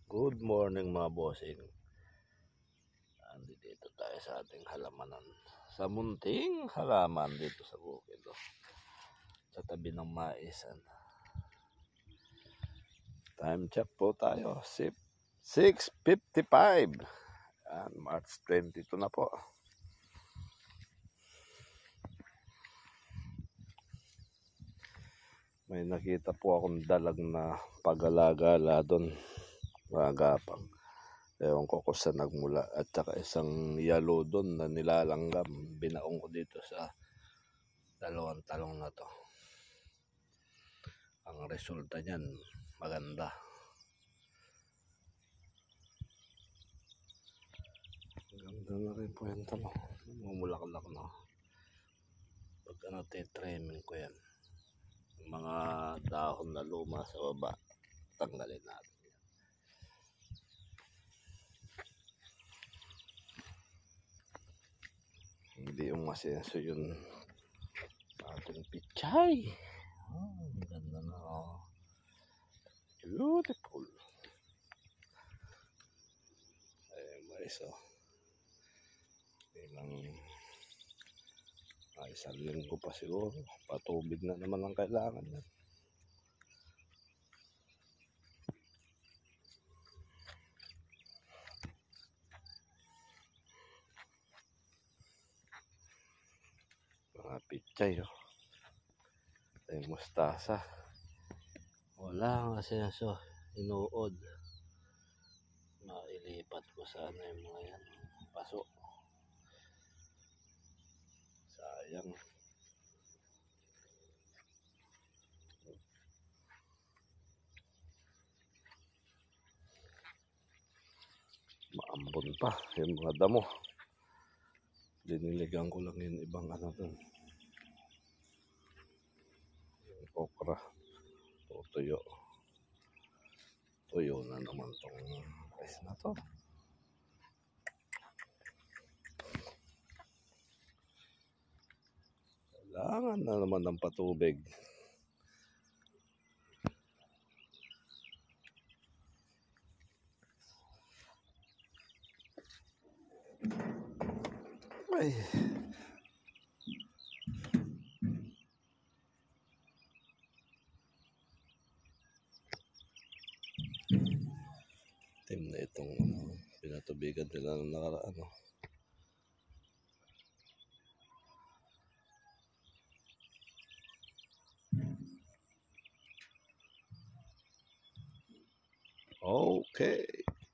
Good morning mga bossing. Dito tayo sa ating halamanan. Sa munting halaman dito sa bukid. Sa tabi ng maisan. Time check po tayo. 6:55. March 22 na po. May nakita po akong dalag na pag-alagala doon. Magapang. Ewan ko kung saan nagmula. At saka isang yalo doon na nilalanggam. Binaong ko dito sa dalawang talong na to. Ang resulta niyan, maganda. Ganda na rin po yan talo. Mumulaklak na. Pagka natitrimming ko yan. Yung mga dahon na luma sa baba, tanggalin natin. Hindi yung masenso yun ating pichay. Ganda na. Beautiful. Mais isang linggo pa siguro. Patubig na naman ang kailangan yan. Mga pichay ay mustasa. Wala nga senso. Inuod. Mailipat ko sana yung mga yan. Paso. Sayang. Maambon pa yung mga damo. Diniligan ko lang yung ibang ano dun. Yung okra. Tuyo. Tuyo na naman tong rice na to. Kailangan na naman ng patubig. Ay. Team na itong pinatubigan nila ng nakaraan. Okay.